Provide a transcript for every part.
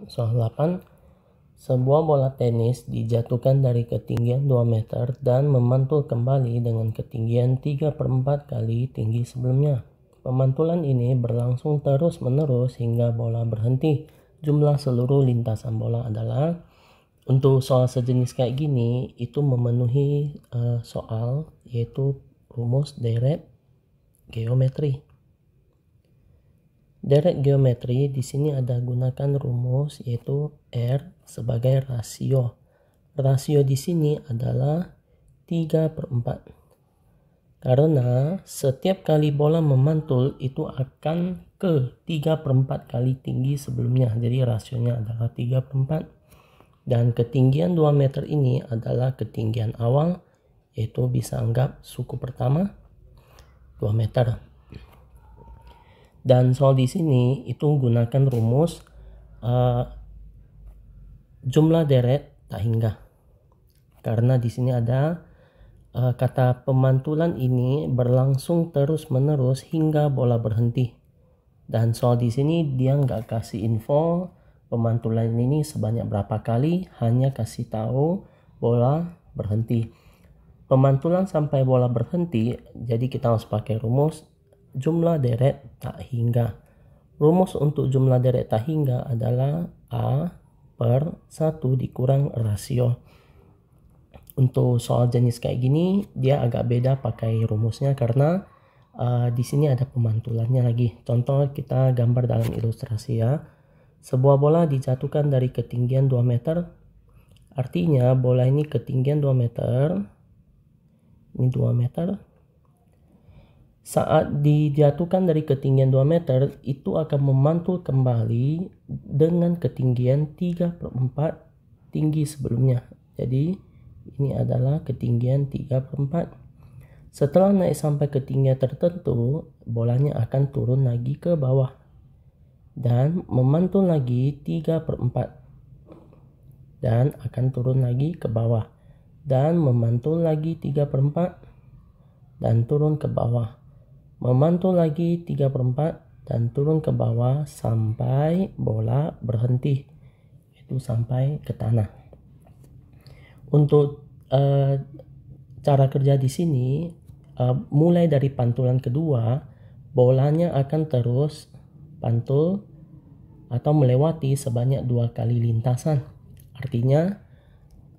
Soal 8. Sebuah bola tenis dijatuhkan dari ketinggian 2 meter dan memantul kembali dengan ketinggian 3/4 kali tinggi sebelumnya. Pemantulan ini berlangsung terus-menerus hingga bola berhenti. Jumlah seluruh lintasan bola adalah, untuk soal sejenis kayak gini itu memenuhi soal yaitu rumus deret geometri. Deret geometri di sini ada gunakan rumus yaitu R sebagai rasio. Rasio di sini adalah 3/4. Karena setiap kali bola memantul itu akan ke 3/4 kali tinggi sebelumnya. Jadi rasionya adalah 3/4. Dan ketinggian 2 meter ini adalah ketinggian awal, yaitu bisa anggap suku pertama 2 meter. Dan soal di sini itu gunakan rumus jumlah deret tak hingga. Karena di sini ada kata pemantulan ini berlangsung terus-menerus hingga bola berhenti. Dan soal di sini dia nggak kasih info pemantulan ini sebanyak berapa kali, hanya kasih tahu bola berhenti. Pemantulan sampai bola berhenti, jadi kita harus pakai rumus jumlah deret tak hingga. Rumus untuk jumlah deret tak hingga adalah A/1 dikurang rasio. Untuk soal jenis kayak gini dia agak beda pakai rumusnya karena di sini ada pemantulannya lagi. Contoh kita gambar dalam ilustrasi ya. Sebuah bola dijatuhkan dari ketinggian 2 meter. Artinya bola ini ketinggian 2 meter. Ini 2 meter. Saat dijatuhkan dari ketinggian 2 meter itu akan memantul kembali dengan ketinggian 3/4 tinggi sebelumnya. Jadi ini adalah ketinggian 3/4. Setelah naik sampai ketinggian tertentu, bolanya akan turun lagi ke bawah dan memantul lagi 3/4 dan akan turun lagi ke bawah dan memantul lagi 3/4 dan turun ke bawah, memantul lagi 3/4 dan turun ke bawah sampai bola berhenti, itu sampai ke tanah. Untuk cara kerja di sini, mulai dari pantulan kedua, bolanya akan terus pantul atau melewati sebanyak 2 kali lintasan. Artinya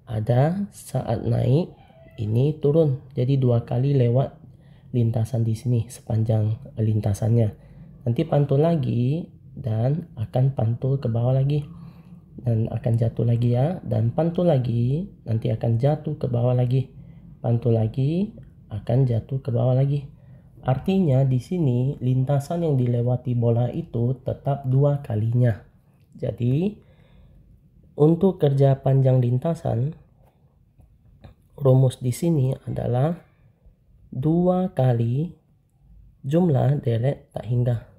ada saat naik ini turun, jadi 2 kali lewat lintasan di sini sepanjang lintasannya. Nanti pantul lagi dan akan pantul ke bawah lagi dan akan jatuh lagi ya, dan pantul lagi nanti akan jatuh ke bawah lagi, pantul lagi akan jatuh ke bawah lagi. Artinya di sini lintasan yang dilewati bola itu tetap 2 kalinya. Jadi untuk kerja panjang lintasan, rumus di sini adalah 2 kali jumlah deret tak hingga.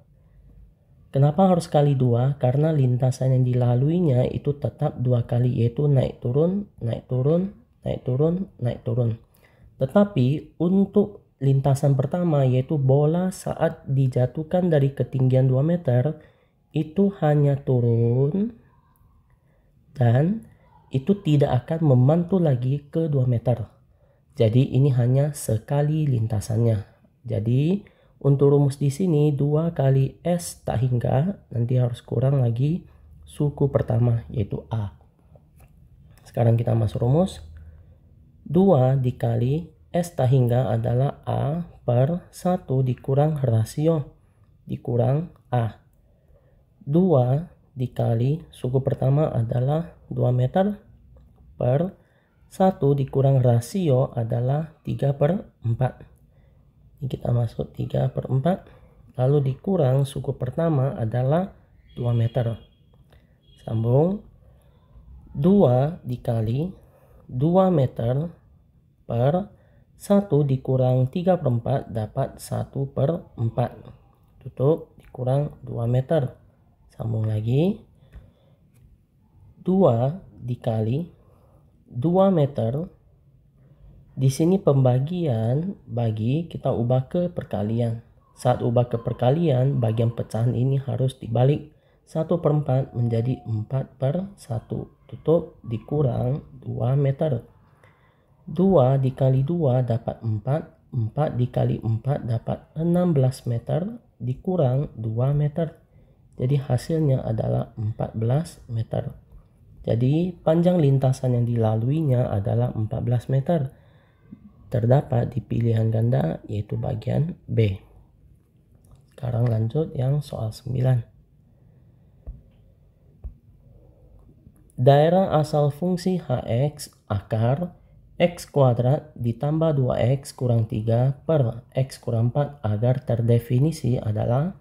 Kenapa harus kali 2? Karena lintasan yang dilaluinya itu tetap 2 kali, yaitu naik turun, naik turun, naik turun, naik turun. Tetapi untuk lintasan pertama yaitu bola saat dijatuhkan dari ketinggian 2 meter itu hanya turun dan itu tidak akan memantul lagi ke 2 meter. Jadi ini hanya sekali lintasannya. Jadi untuk rumus di sini 2 kali S tak hingga, nanti harus kurang lagi suku pertama yaitu A. Sekarang kita masuk rumus. 2 dikali S tak hingga adalah A/1 dikurang rasio dikurang A. 2 dikali suku pertama adalah 2 meter per 1 dikurang rasio adalah 3/4. Ini kita masuk 3/4. Lalu dikurang suku pertama adalah 2 meter. Sambung. 2 dikali 2 meter per 1 dikurang 3/4 dapat 1/4. Tutup, dikurang 2 meter. Sambung lagi. 2 dikali 2 meter. Di sini pembagian bagi kita ubah ke perkalian. Saat ubah ke perkalian, bagian pecahan ini harus dibalik. 1/4 menjadi 4/1. Tutup dikurang 2 meter. 2 dikali 2 dapat 4. 4 dikali 4 dapat 16 meter dikurang 2 meter. Jadi hasilnya adalah 14 meter. Jadi panjang lintasan yang dilaluinya adalah 14 meter. Terdapat di pilihan ganda yaitu bagian B. Sekarang lanjut yang soal 9. Daerah asal fungsi Hx akar X kuadrat ditambah 2X kurang 3 per X kurang 4 agar terdefinisi adalah,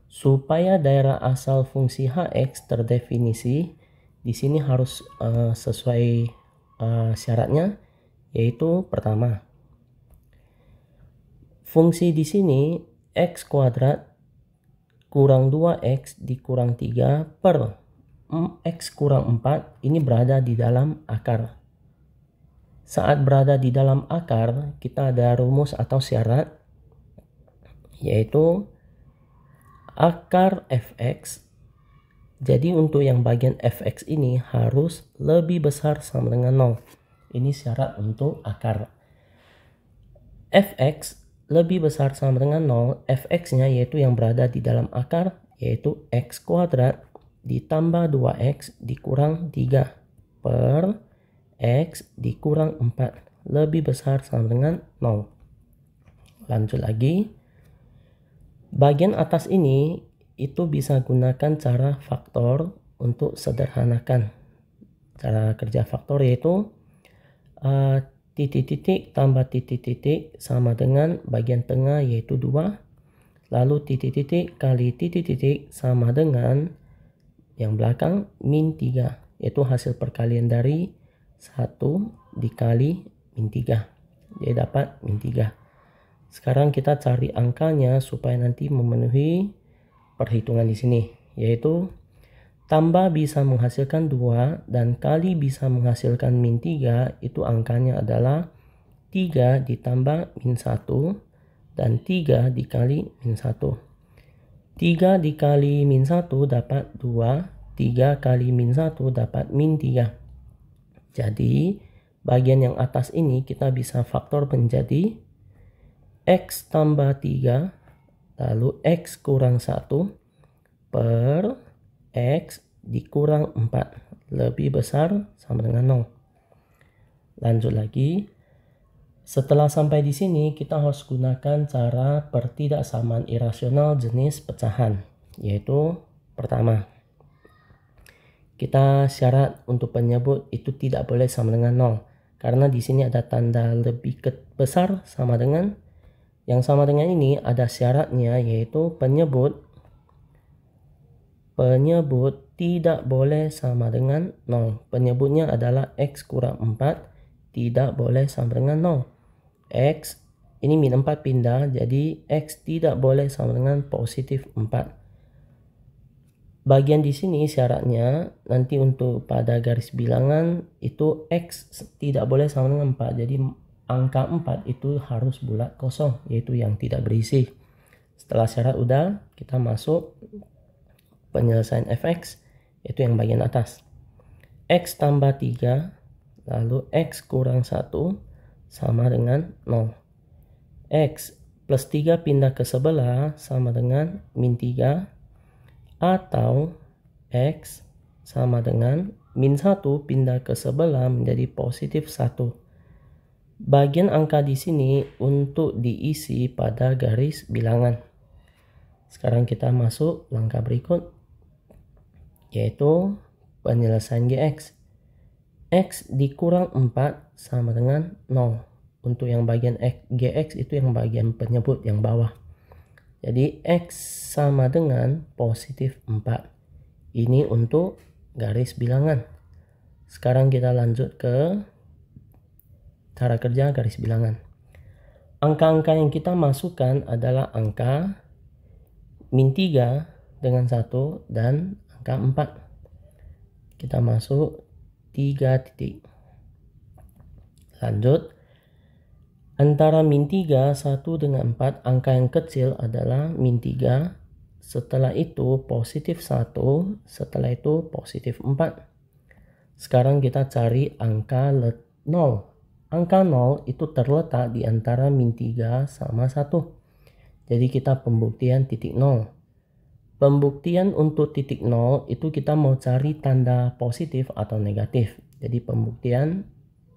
supaya daerah asal fungsi Hx terdefinisi, di sini harus sesuai syaratnya, yaitu pertama, fungsi di sini X kuadrat kurang 2X dikurang 3 per X kurang 4 ini berada di dalam akar. Saat berada di dalam akar, kita ada rumus atau syarat, yaitu akar fx. Jadi untuk yang bagian fx ini harus lebih besar sama dengan 0. Ini syarat untuk akar. Fx lebih besar sama dengan 0, fx-nya yaitu yang berada di dalam akar, yaitu x kuadrat ditambah 2x dikurang 3 per x dikurang 4 lebih besar sama dengan 0. Lanjut lagi. Bagian atas ini itu bisa gunakan cara faktor untuk sederhanakan. Cara kerja faktor yaitu titik-titik tambah titik-titik sama dengan bagian tengah yaitu 2. Lalu titik-titik kali titik-titik sama dengan yang belakang min 3. Yaitu hasil perkalian dari 1 dikali min 3. Jadi dapat min 3. Sekarang kita cari angkanya supaya nanti memenuhi perhitungan di sini. Yaitu tambah bisa menghasilkan 2 dan kali bisa menghasilkan min 3, itu angkanya adalah 3 ditambah min 1 dan 3 dikali min 1. 3 dikali min 1 dapat 2, 3 kali min 1 dapat min 3. Jadi bagian yang atas ini kita bisa faktor menjadi X tambah 3 lalu X kurang 1 per X dikurang 4 lebih besar sama dengan 0. Lanjut lagi. Setelah sampai di sini, kita harus gunakan cara pertidaksamaan irasional jenis pecahan. Yaitu pertama, kita syarat untuk penyebut itu tidak boleh sama dengan 0. Karena di sini ada tanda lebih besar sama dengan. Yang sama dengan ini ada syaratnya, yaitu penyebut tidak boleh sama dengan 0. Penyebutnya adalah X kurang 4 tidak boleh sama dengan 0. X ini min 4 pindah, jadi X tidak boleh sama dengan positif 4. Bagian di sini syaratnya nanti untuk pada garis bilangan itu X tidak boleh sama dengan 4. Jadi angka 4 itu harus bulat kosong, yaitu yang tidak berisi. Setelah syarat udah, kita masuk penyelesaian fx, yaitu yang bagian atas. X tambah 3 lalu X kurang 1 sama dengan 0. X plus 3 pindah ke sebelah sama dengan min 3. Atau X sama dengan min 1 pindah ke sebelah menjadi positif 1. Bagian angka di sini untuk diisi pada garis bilangan. Sekarang kita masuk langkah berikut, yaitu penyelesaian GX. X dikurang 4 sama dengan 0. Untuk yang bagian GX itu yang bagian penyebut yang bawah. Jadi X sama dengan positif 4. Ini untuk garis bilangan. Sekarang kita lanjut ke cara kerja garis bilangan. Angka-angka yang kita masukkan adalah angka min 3 dengan 1 dan angka 4. Kita masuk 3 titik. Lanjut. Antara min 3, 1 dengan 4, angka yang kecil adalah min 3, setelah itu positif 1, setelah itu positif 4. Sekarang kita cari angka 0. Angka 0 itu terletak di antara min 3 sama 1. Jadi kita pembuktian titik 0. Pembuktian untuk titik 0 itu kita mau cari tanda positif atau negatif. Jadi pembuktian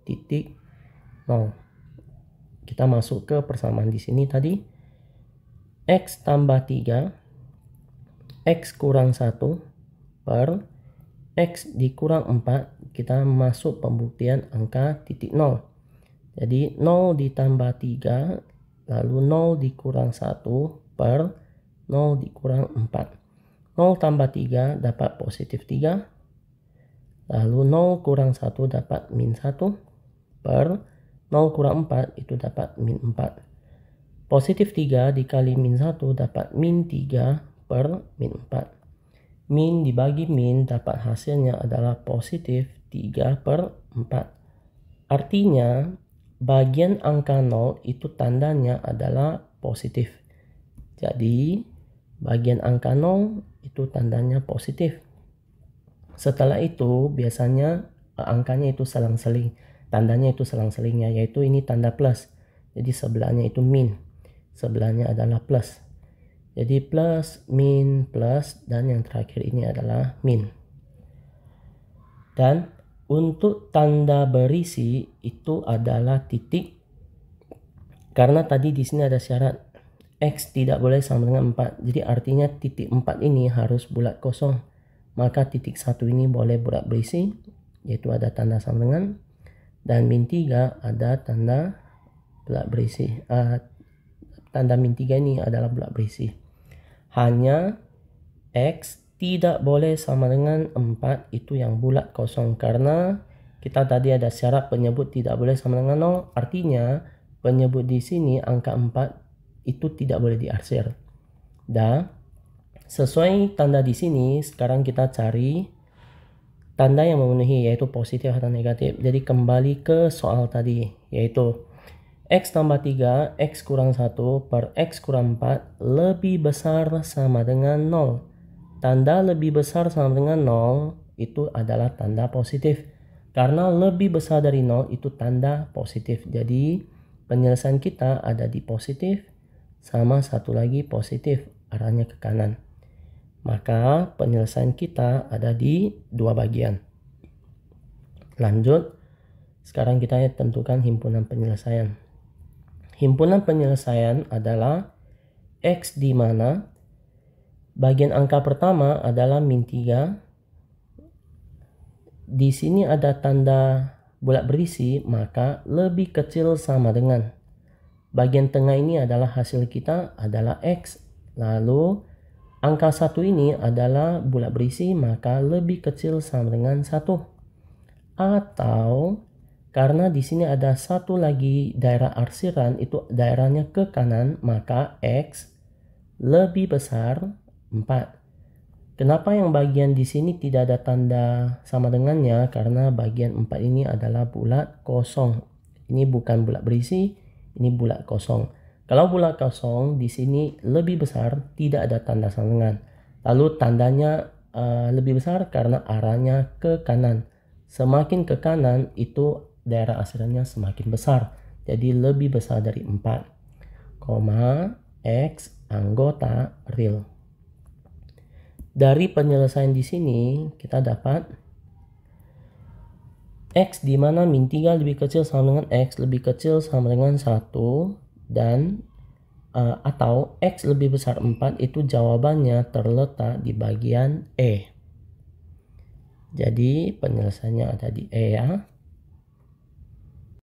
titik 0. Kita masuk ke persamaan di sini tadi. X tambah 3, X kurang 1 per X dikurang 4. Kita masuk pembuktian angka titik 0. Jadi 0 ditambah 3, lalu 0 dikurang 1 per 0 dikurang 4. 0 tambah 3 dapat positif 3. Lalu 0 kurang 1 dapat min 1 per 0 kurang 4 itu dapat min 4. Positif 3 dikali min 1 dapat min 3 per min 4. Min dibagi min dapat hasilnya adalah positif 3 per 4. Artinya bagian angka 0 itu tandanya adalah positif. Jadi bagian angka 0 itu tandanya positif. Setelah itu biasanya angkanya itu selang-seling. Tandanya itu selang-selingnya, yaitu ini tanda plus. Jadi sebelahnya itu min. Sebelahnya adalah plus. Jadi plus, min, plus, dan yang terakhir ini adalah min. Dan untuk tanda berisi itu adalah titik. Karena tadi di sini ada syarat X tidak boleh sama dengan 4. Jadi artinya titik 4 ini harus bulat kosong. Maka titik 1 ini boleh bulat berisi, yaitu ada tanda sama dengan. Dan min 3 ada tanda bulat berisi. Tanda min 3 ini adalah bulat berisi. Hanya X tidak boleh sama dengan 4 itu yang bulat kosong. Karena kita tadi ada syarat penyebut tidak boleh sama dengan 0. Artinya penyebut di sini angka 4 itu tidak boleh diarsir. Dan sesuai tanda di sini, sekarang kita cari tanda yang memenuhi, yaitu positif atau negatif. Jadi kembali ke soal tadi, yaitu X tambah 3, X kurang 1 per X kurang 4 lebih besar sama dengan 0. Tanda lebih besar sama dengan 0 itu adalah tanda positif. Karena lebih besar dari 0 itu tanda positif. Jadi penyelesaian kita ada di positif sama satu lagi positif, arahnya ke kanan. Maka penyelesaian kita ada di dua bagian. Lanjut, sekarang kita tentukan himpunan penyelesaian. Himpunan penyelesaian adalah X di mana bagian angka pertama adalah min 3. Di sini ada tanda bulat berisi, maka lebih kecil sama dengan. Bagian tengah ini adalah hasil kita adalah X. Lalu angka 1 ini adalah bulat berisi, maka lebih kecil sama dengan 1. Atau karena di sini ada satu lagi daerah arsiran, itu daerahnya ke kanan, maka X lebih besar 4. Kenapa yang bagian di sini tidak ada tanda sama dengannya? Karena bagian 4 ini adalah bulat kosong. Ini bukan bulat berisi, ini bulat kosong. Kalau bulat kosong di sini lebih besar, tidak ada tanda sama dengan. Lalu tandanya lebih besar karena arahnya ke kanan. Semakin ke kanan itu daerah arsirannya semakin besar. Jadi lebih besar dari 4. X anggota real. Dari penyelesaian di sini kita dapat X di mana min 3 lebih kecil sama dengan X lebih kecil sama dengan 1 dan atau X lebih besar 4 itu jawabannya terletak di bagian E. Jadi penyelesaiannya ada di E ya.